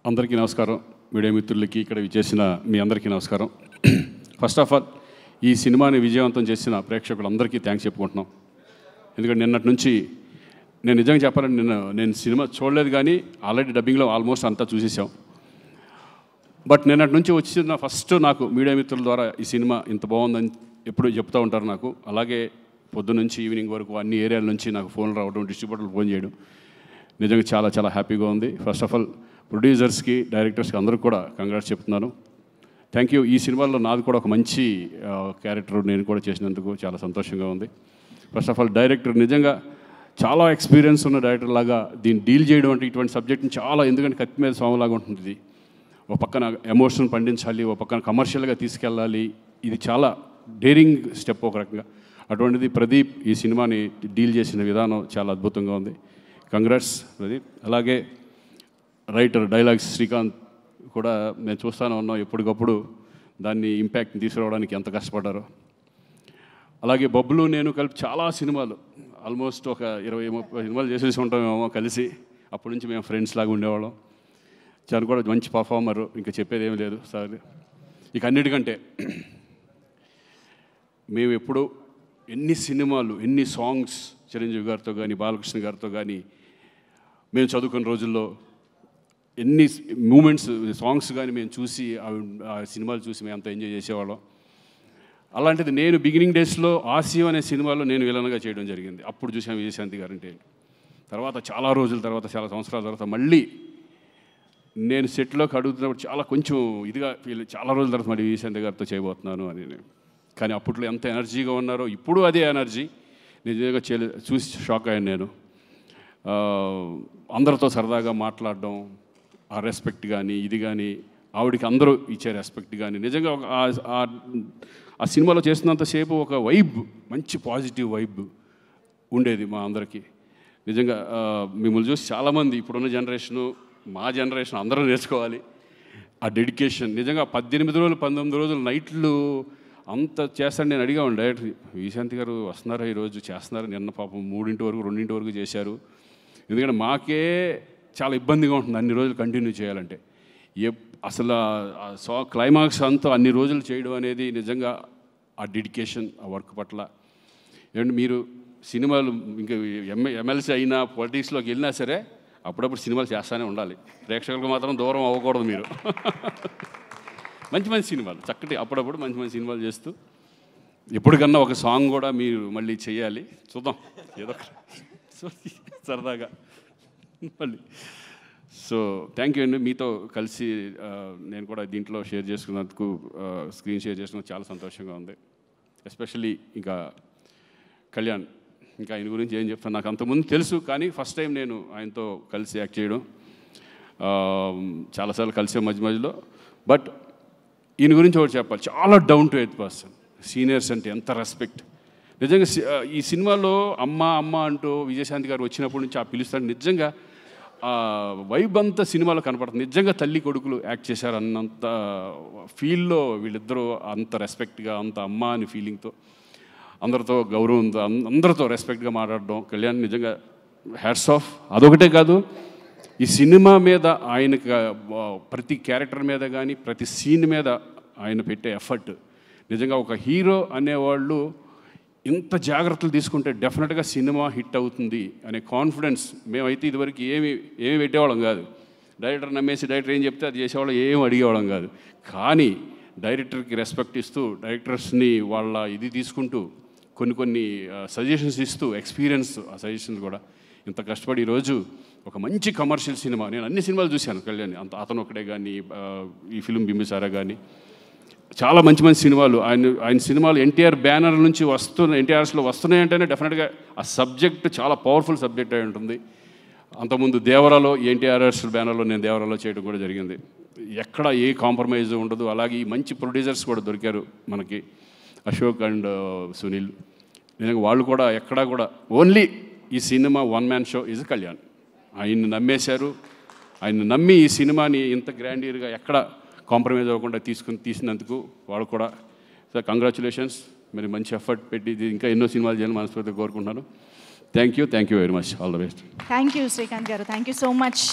అందరికీ నమస్కారం. మీడియా మిత్రులకి ఇక్కడ విచ్చేసిన మీ అందరికీ నమస్కారం. ఫస్ట్ ఆఫ్ ఆల్ ఈ సినిమాని విజయవంతం చేసిన ప్రేక్షకులందరికీ థ్యాంక్స్ చెప్పుకుంటున్నాం. ఎందుకంటే నిన్నటి నుంచి నేను నిజంగా చెప్పాలంటే నేను సినిమా చూడలేదు, కానీ ఆల్రెడీ డబ్బింగ్లో ఆల్మోస్ట్ అంతా చూసేసాం. బట్ నిన్నటి నుంచి వచ్చిన ఫస్ట్ నాకు మీడియా మిత్రుల ద్వారా ఈ సినిమా ఇంత బాగుందని ఎప్పుడు చెప్తూ ఉంటారు నాకు. అలాగే పొద్దునుంచి ఈవినింగ్ వరకు అన్ని ఏరియాల నుంచి నాకు ఫోన్లు రావడం, డిస్ట్రిబ్యూటర్లు ఫోన్ చేయడం నిజంగా చాలా చాలా హ్యాపీగా ఉంది. ఫస్ట్ ఆఫ్ ఆల్ ప్రొడ్యూసర్స్కి, డైరెక్టర్స్కి అందరికీ కూడా కంగ్రాట్స్ చెప్తున్నాను. Thank you. ఈ సినిమాలో నాది కూడా ఒక మంచి క్యారెక్టర్ నేను కూడా చేసినందుకు చాలా సంతోషంగా ఉంది. ఫస్ట్ ఆఫ్ ఆల్ డైరెక్టర్ నిజంగా చాలా ఎక్స్పీరియన్స్ ఉన్న డైరెక్టర్ లాగా దీన్ని డీల్ చేయడం అంటే ఇటువంటి సబ్జెక్ట్ని చాలా, ఎందుకంటే కత్తి మీద స్వామిలాగా ఉంటుంది. ఇది ఒక పక్కన ఎమోషన్ పండించాలి, ఒక పక్కన కమర్షియల్గా తీసుకెళ్ళాలి. ఇది చాలా డేరింగ్ స్టెప్ ఒక రకంగా. అటువంటిది ప్రదీప్ ఈ సినిమాని డీల్ చేసిన విధానం చాలా అద్భుతంగా ఉంది. కంగ్రాట్స్ ప్రదీప్. అలాగే రైటర్ డైలాగ్స్ శ్రీకాంత్ కూడా నేను చూస్తూనే ఉన్నాం, ఎప్పటికప్పుడు దాన్ని ఇంపాక్ట్ని తీసుకురావడానికి ఎంత కష్టపడ్డారో. అలాగే బబ్లు నేను కలిపి చాలా సినిమాలు, ఆల్మోస్ట్ ఒక 20-30 సినిమాలు చేసేసి ఉంటామేమో కలిసి. అప్పటి నుంచి మేము ఫ్రెండ్స్ లాగా ఉండేవాళ్ళం. చాలా కూడా మంచి పర్ఫార్మరు, ఇంకా చెప్పేది ఏమీ లేదు సార్. ఇక అన్నిటికంటే మేము ఎప్పుడు ఎన్ని సినిమాలు, ఎన్ని సాంగ్స్ చిరంజీవి గారితో కానీ, బాలకృష్ణ గారితో కానీ మేము చదువుకున్న రోజుల్లో ఎన్ని మూమెంట్స్, సాంగ్స్ కానీ మేము చూసి ఆ సినిమాలు చూసి మేము అంత ఎంజాయ్ చేసేవాళ్ళం. అలాంటిది నేను బిగినింగ్ డేస్లో ఆసియో అనే సినిమాలో నేను విలన్గా చేయడం జరిగింది. అప్పుడు చూసాను విజయశాంతి గారంటే. తర్వాత చాలా రోజుల తర్వాత, చాలా సంవత్సరాల తర్వాత మళ్ళీ నేను సెట్లోకి అడుగుతున్నప్పుడు చాలా కొంచెం ఇదిగా చాలా రోజుల తర్వాత మళ్ళీ విజయశాంతి గారితో చేయబోతున్నాను అని. కానీ అప్పట్లో ఎంత ఎనర్జీగా ఉన్నారో ఇప్పుడు అదే ఎనర్జీ నిజంగా చూసి షాక్ అయ్యాను నేను. అందరితో సరదాగా మాట్లాడడం, ఆ రెస్పెక్ట్ కానీ ఇది కానీ, ఆవిడికి అందరూ ఇచ్చే రెస్పెక్ట్ కానీ, నిజంగా ఆ సినిమాలో చేస్తున్నంతసేపు ఒక వైబ్, మంచి పాజిటివ్ వైబ్ ఉండేది మా అందరికీ. నిజంగా మిమ్మల్ని చూసి చాలామంది ఇప్పుడున్న జనరేషను, మా జనరేషన్ అందరూ నేర్చుకోవాలి ఆ డెడికేషన్. నిజంగా 18 రోజులు 19 రోజులు నైట్లు అంత చేస్తాను. నేను అడిగాను డైరెక్టర్, విశాంతి గారు వస్తున్నారా ఈరోజు, చేస్తున్నారు. నిన్న పాపం 3 వరకు 2 వరకు చేశారు. ఎందుకంటే మాకే చాలా ఇబ్బందిగా ఉంటుంది అన్ని రోజులు కంటిన్యూ చేయాలంటే. అసలు క్లైమాక్స్ అంతా అన్ని రోజులు చేయడం అనేది నిజంగా ఆ డెడికేషన్, ఆ వర్క్ పట్ల. ఏమంటే మీరు సినిమాలు ఇంకా ఎమ్మెల్సీ అయినా, పొలిటిక్స్లోకి వెళ్ళినా సరే అప్పుడప్పుడు సినిమాలు చేస్తూనే ఉండాలి. ప్రేక్షకులకు మాత్రం దూరం అవ్వకూడదు మీరు. మంచి మంచి సినిమాలు, చక్కటి అప్పుడప్పుడు మంచి మంచి సినిమాలు చేస్తూ ఎప్పటికన్నా ఒక సాంగ్ కూడా మీరు మళ్ళీ చేయాలి. చూద్దాం ఏదో సరదాగా మళ్ళీ. సో థ్యాంక్ యూ అండి. మీతో కలిసి నేను కూడా దీంట్లో షేర్ చేసుకున్నందుకు, స్క్రీన్ షేర్ చేసుకున్నందుకు చాలా సంతోషంగా ఉంది. ఎస్పెషల్లీ ఇంకా కళ్యాణ్, ఇంకా ఆయన గురించి ఏం చెప్తాను, నాకు అంతకుముందు తెలుసు, కానీ ఫస్ట్ టైం నేను ఆయనతో కలిసి యాక్ట్ చేయడం. చాలాసార్లు కలిసే మధ్యలో. బట్ ఈయన గురించి ఒకటి చెప్పాలి, చాలా down to earth person. Seniors అంటే ఎంత రెస్పెక్ట్. నిజంగా ఈ సినిమాలో అమ్మ అమ్మ అంటూ విజయశాంతి గారు వచ్చినప్పటి నుంచి ఆ పిలుస్తాడు. నిజంగా వైబ్ అంతా సినిమాలో కనపడుతుంది. నిజంగా తల్లి కొడుకులు యాక్ట్ చేశారు అన్నంత ఫీల్లో వీళ్ళిద్దరూ, అంత రెస్పెక్ట్గా, అంత అమ్మ అని ఫీలింగ్తో, అందరితో గౌరవంతో, అందరితో రెస్పెక్ట్గా మాట్లాడడం. కళ్యాణ్ నిజంగా హ్యాట్స్ ఆఫ్. అదొకటే కాదు, ఈ సినిమా మీద ఆయనకి ప్రతి క్యారెక్టర్ మీద కానీ, ప్రతి సీన్ మీద ఆయన పెట్టే ఎఫర్ట్. నిజంగా ఒక హీరో అనేవాళ్ళు ఇంత జాగ్రత్తలు తీసుకుంటే డెఫినెట్గా సినిమా హిట్ అవుతుంది అనే కాన్ఫిడెన్స్. మేమైతే ఇదివరకు ఏమి పెట్టేవాళ్ళం కాదు. డైరెక్టర్ నమ్మేసి డైరెక్టర్ ఏం చెప్తే అది చేసేవాళ్ళం, ఏం అడిగేవాళ్ళం కాదు. కానీ డైరెక్టర్కి రెస్పెక్ట్ ఇస్తూ, డైరెక్టర్స్ని వాళ్ళ ఇది తీసుకుంటూ, కొన్ని సజెషన్స్ ఇస్తూ, ఎక్స్పీరియన్స్ ఆ సజెషన్స్ కూడా ఇంత కష్టపడి ఈరోజు ఒక మంచి కమర్షియల్ సినిమా. నేను అన్ని సినిమాలు చూశాను కళ్యాణ్, అతను ఒకటే కానీ, ఈ ఫిలిం బింబిసారా కానీ, చాలా మంచి మంచి సినిమాలు. ఆయన సినిమాలు ఎన్టీఆర్ బ్యానర్ నుంచి ఎన్టీఆర్స్లో వస్తున్నాయంటేనే డెఫినెట్గా ఆ సబ్జెక్ట్ చాలా పవర్ఫుల్ సబ్జెక్ట్ అయి ఉంటుంది. అంతకుముందు దేవరాలో, ఎన్టీఆర్స్ బ్యానర్లో నేను దేవరాలో చేయడం కూడా జరిగింది. ఎక్కడ ఏ కాంప్రమైజ్ ఉండదు. అలాగే మంచి ప్రొడ్యూసర్స్ కూడా దొరికారు మనకి, అశోక్ అండ్ సునీల్. నేను వాళ్ళు కూడా ఎక్కడా కూడా ఓన్లీ ఈ cinema one man show is Kalyan. ఆయన్ని నమ్మేశారు. ఆయన నమ్మి ఈ సినిమాని ఇంత గ్రాండియర్గా ఎక్కడ కాంప్రమైజ్ అవ్వకుండా తీసినందుకు వాళ్ళు కూడా సార్ కంగ్రాచులేషన్స్. మరి మంచి ఎఫర్ట్ పెట్టి ఇంకా ఎన్నో సినిమాలు చేయాలని మనస్ఫూర్తిగా కోరుకుంటున్నాను. Thank you very much. All the best. Thank you Srikanth గారు. Thank you so much.